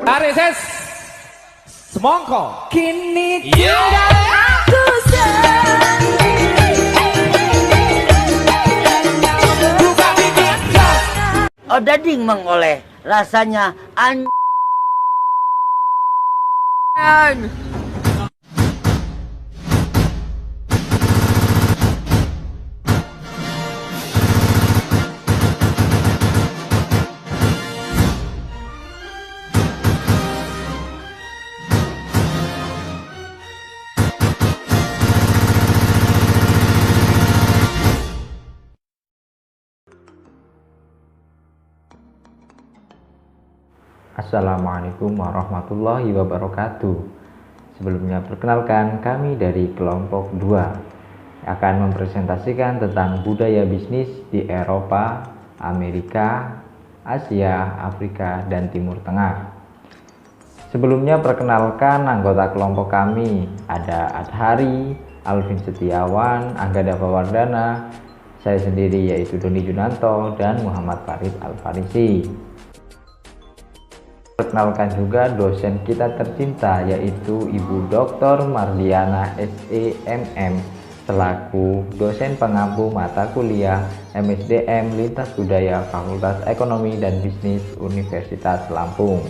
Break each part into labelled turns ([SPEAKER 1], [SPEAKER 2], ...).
[SPEAKER 1] Arises semongko
[SPEAKER 2] Kini tinggal aku
[SPEAKER 3] Odading mengoleh rasanya
[SPEAKER 4] Assalamualaikum warahmatullahi wabarakatuh. Sebelumnya perkenalkan, kami dari kelompok 2 akan mempresentasikan tentang budaya bisnis di Eropa, Amerika, Asia, Afrika, dan Timur Tengah. Sebelumnya perkenalkan anggota kelompok kami, ada Adhari, Alvin Setiawan, Angga Dava, saya sendiri yaitu Doni Junanto, dan Muhammad Farid Al-Farisi. Perkenalkan juga dosen kita tercinta yaitu Ibu Dr. Marliana SEMM selaku dosen pengampu mata kuliah MSDM Lintas Budaya Fakultas Ekonomi dan Bisnis Universitas Lampung.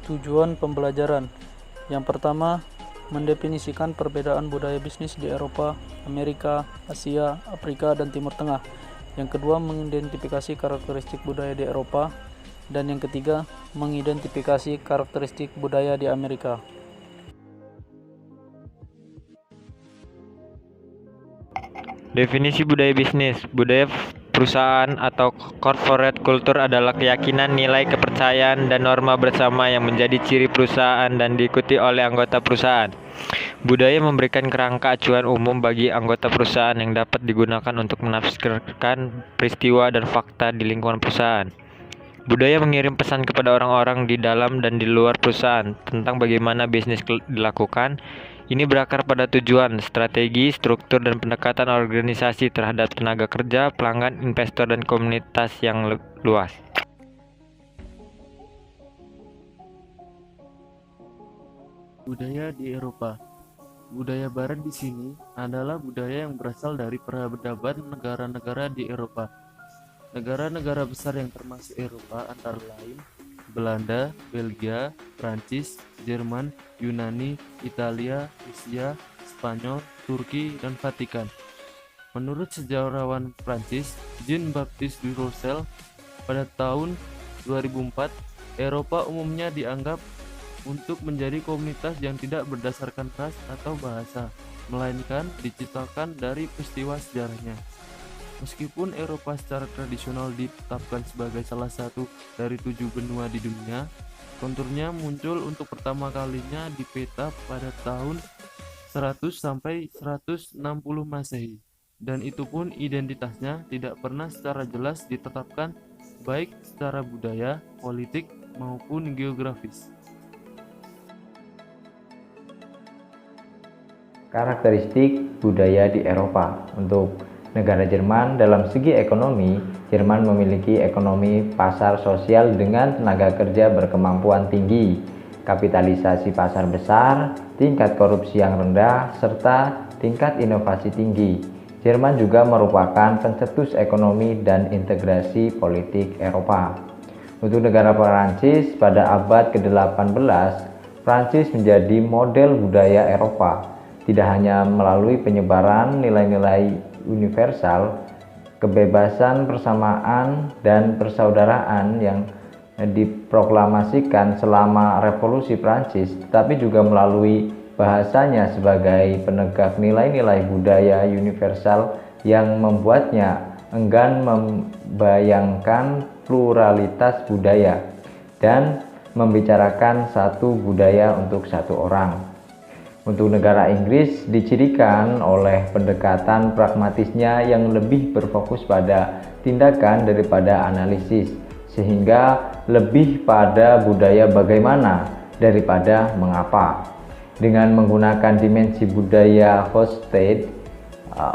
[SPEAKER 5] Tujuan pembelajaran. Yang pertama, mendefinisikan perbedaan budaya bisnis di Eropa, Amerika, Asia, Afrika, dan Timur Tengah. Yang kedua, mengidentifikasi karakteristik budaya di Eropa. Dan yang ketiga, mengidentifikasi karakteristik budaya di Amerika.
[SPEAKER 6] Definisi budaya bisnis. Budaya perusahaan atau corporate culture adalah keyakinan, nilai, kepercayaan, dan norma bersama yang menjadi ciri perusahaan dan diikuti oleh anggota perusahaan. Budaya memberikan kerangka acuan umum bagi anggota perusahaan yang dapat digunakan untuk menafsirkan peristiwa dan fakta di lingkungan perusahaan. Budaya mengirim pesan kepada orang-orang di dalam dan di luar perusahaan tentang bagaimana bisnis dilakukan. Ini berakar pada tujuan, strategi, struktur, dan pendekatan organisasi terhadap tenaga kerja, pelanggan, investor, dan komunitas yang luas.
[SPEAKER 7] Budaya di Eropa. Budaya Barat di sini adalah budaya yang berasal dari peradaban negara-negara di Eropa. Negara-negara besar yang termasuk Eropa antara lain Belanda, Belgia, Prancis, Jerman, Yunani, Italia, Rusia, Spanyol, Turki, dan Vatikan. Menurut sejarawan Prancis Jean-Baptiste du Rosel, pada tahun 2004, Eropa umumnya dianggap untuk menjadi komunitas yang tidak berdasarkan ras atau bahasa, melainkan diciptakan dari peristiwa sejarahnya. Meskipun Eropa secara tradisional ditetapkan sebagai salah satu dari 7 benua di dunia, konturnya muncul untuk pertama kalinya di peta pada tahun 100 sampai 160 Masehi, dan itu pun identitasnya tidak pernah secara jelas ditetapkan baik secara budaya, politik, maupun geografis.
[SPEAKER 4] Karakteristik budaya di Eropa. Untuk negara Jerman, dalam segi ekonomi, Jerman memiliki ekonomi pasar sosial dengan tenaga kerja berkemampuan tinggi, kapitalisasi pasar besar, tingkat korupsi yang rendah, serta tingkat inovasi tinggi. Jerman juga merupakan pencetus ekonomi dan integrasi politik Eropa. Untuk negara Perancis, pada abad ke-18, Prancis menjadi model budaya Eropa, tidak hanya melalui penyebaran nilai-nilai universal, kebebasan, persamaan, dan persaudaraan yang diproklamasikan selama Revolusi Prancis, tetapi juga melalui bahasanya sebagai penegak nilai-nilai budaya universal yang membuatnya enggan membayangkan pluralitas budaya dan membicarakan satu budaya untuk satu orang. Untuk negara Inggris dicirikan oleh pendekatan pragmatisnya yang lebih berfokus pada tindakan daripada analisis, sehingga lebih pada budaya bagaimana daripada mengapa. Dengan menggunakan dimensi budaya host state,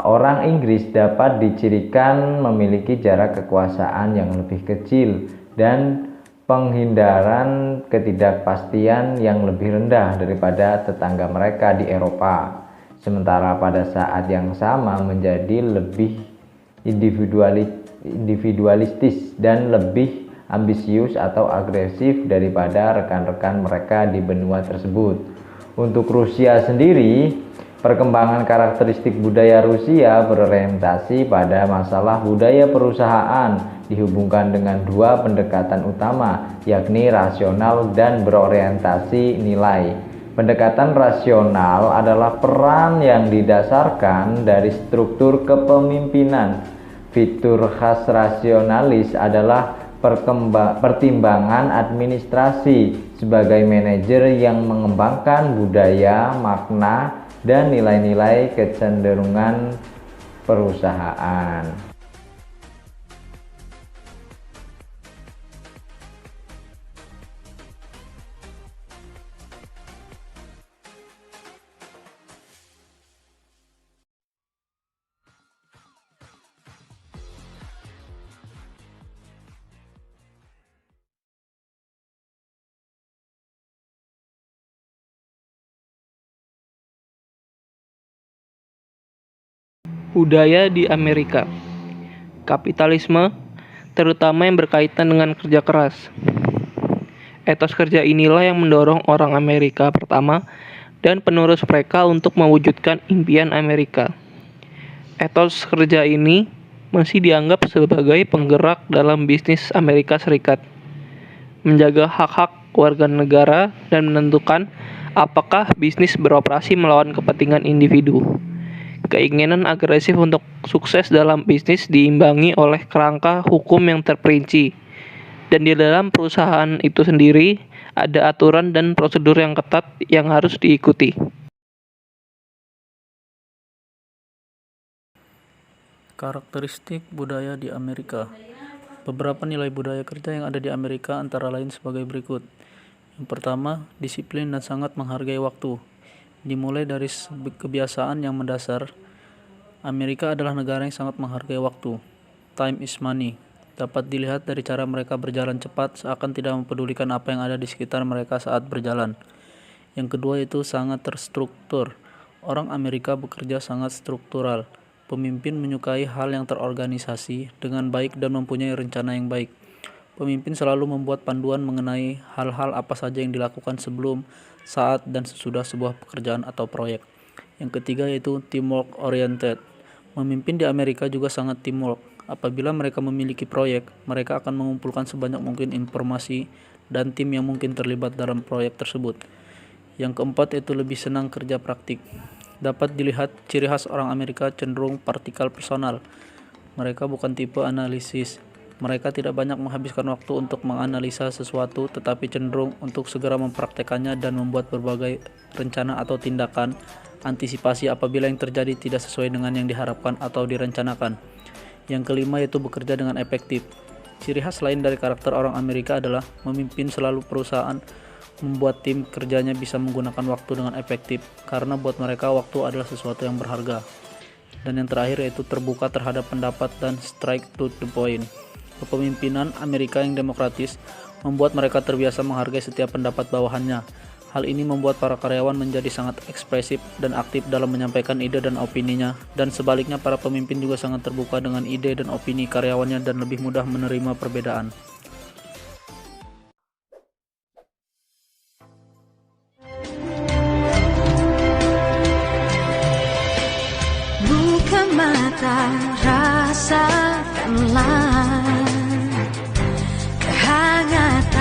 [SPEAKER 4] orang Inggris dapat dicirikan memiliki jarak kekuasaan yang lebih kecil dan penghindaran ketidakpastian yang lebih rendah daripada tetangga mereka di Eropa. Sementara pada saat yang sama menjadi lebih individualistis dan lebih ambisius atau agresif daripada rekan-rekan mereka di benua tersebut. Untuk Rusia sendiri, perkembangan karakteristik budaya Rusia berorientasi pada masalah budaya perusahaan dihubungkan dengan dua pendekatan utama, yakni rasional dan berorientasi nilai. Pendekatan rasional adalah peran yang didasarkan dari struktur kepemimpinan. Fitur khas rasionalis adalah pertimbangan administrasi sebagai manajer yang mengembangkan budaya, makna, dan nilai-nilai kecenderungan perusahaan.
[SPEAKER 1] Budaya di Amerika. Kapitalisme, terutama yang berkaitan dengan kerja keras. Etos kerja inilah yang mendorong orang Amerika pertama dan penerus mereka untuk mewujudkan impian Amerika. Etos kerja ini masih dianggap sebagai penggerak dalam bisnis Amerika Serikat, menjaga hak-hak warga negara dan menentukan apakah bisnis beroperasi melawan kepentingan individu. Keinginan agresif untuk sukses dalam bisnis diimbangi oleh kerangka hukum yang terperinci, dan di dalam perusahaan itu sendiri ada aturan dan prosedur yang ketat yang harus diikuti.
[SPEAKER 5] Karakteristik budaya di Amerika. Beberapa nilai budaya kerja yang ada di Amerika antara lain sebagai berikut. Yang pertama, disiplin dan sangat menghargai waktu. Dimulai dari kebiasaan yang mendasar, Amerika adalah negara yang sangat menghargai waktu. Time is money. Dapat dilihat dari cara mereka berjalan cepat seakan tidak mempedulikan apa yang ada di sekitar mereka saat berjalan. Yang kedua itu sangat terstruktur. Orang Amerika bekerja sangat struktural. Pemimpin menyukai hal yang terorganisasi dengan baik dan mempunyai rencana yang baik. Pemimpin selalu membuat panduan mengenai hal-hal apa saja yang dilakukan sebelum, saat, dan sesudah sebuah pekerjaan atau proyek. Yang ketiga yaitu teamwork oriented. Memimpin di Amerika juga sangat teamwork. Apabila mereka memiliki proyek, mereka akan mengumpulkan sebanyak mungkin informasi dan tim yang mungkin terlibat dalam proyek tersebut. Yang keempat yaitu lebih senang kerja praktik. Dapat dilihat ciri khas orang Amerika cenderung praktikal personal. Mereka bukan tipe analisis. Mereka tidak banyak menghabiskan waktu untuk menganalisa sesuatu, tetapi cenderung untuk segera mempraktekannya dan membuat berbagai rencana atau tindakan antisipasi apabila yang terjadi tidak sesuai dengan yang diharapkan atau direncanakan. Yang kelima yaitu bekerja dengan efektif. Ciri khas lain dari karakter orang Amerika adalah memimpin selalu perusahaan, membuat tim kerjanya bisa menggunakan waktu dengan efektif, karena buat mereka waktu adalah sesuatu yang berharga. Dan yang terakhir yaitu terbuka terhadap pendapat dan straight to the point. Kepemimpinan Amerika yang demokratis membuat mereka terbiasa menghargai setiap pendapat bawahannya. Hal ini membuat para karyawan menjadi sangat ekspresif dan aktif dalam menyampaikan ide dan opininya, dan sebaliknya para pemimpin juga sangat terbuka dengan ide dan opini karyawannya dan lebih mudah menerima perbedaan.
[SPEAKER 2] Buka mata, rasakanlah kehangatan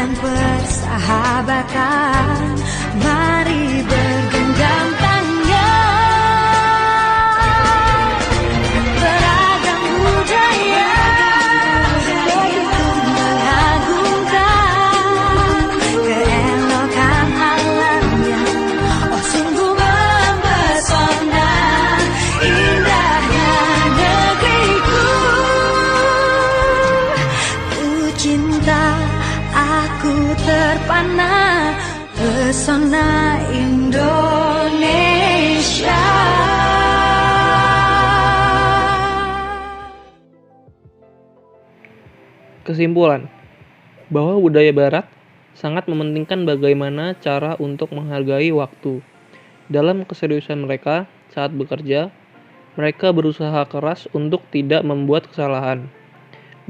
[SPEAKER 2] dan persahabatan. Mari bergenggam tangan. Beragam budaya begitu mengagumkan keelokan alamnya. Oh sungguh mempesona indahnya negeriku. Ku cinta, aku terpana pesona Indonesia.
[SPEAKER 1] Kesimpulan, bahwa budaya barat sangat mementingkan bagaimana cara untuk menghargai waktu. Dalam keseriusan mereka saat bekerja, mereka berusaha keras untuk tidak membuat kesalahan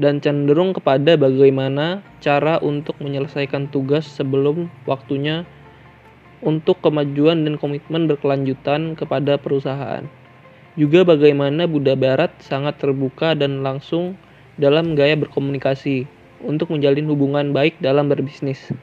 [SPEAKER 1] dan cenderung kepada bagaimana cara untuk menyelesaikan tugas sebelum waktunya untuk kemajuan dan komitmen berkelanjutan kepada perusahaan. Juga bagaimana budaya barat sangat terbuka dan langsung dalam gaya berkomunikasi untuk menjalin hubungan baik dalam berbisnis.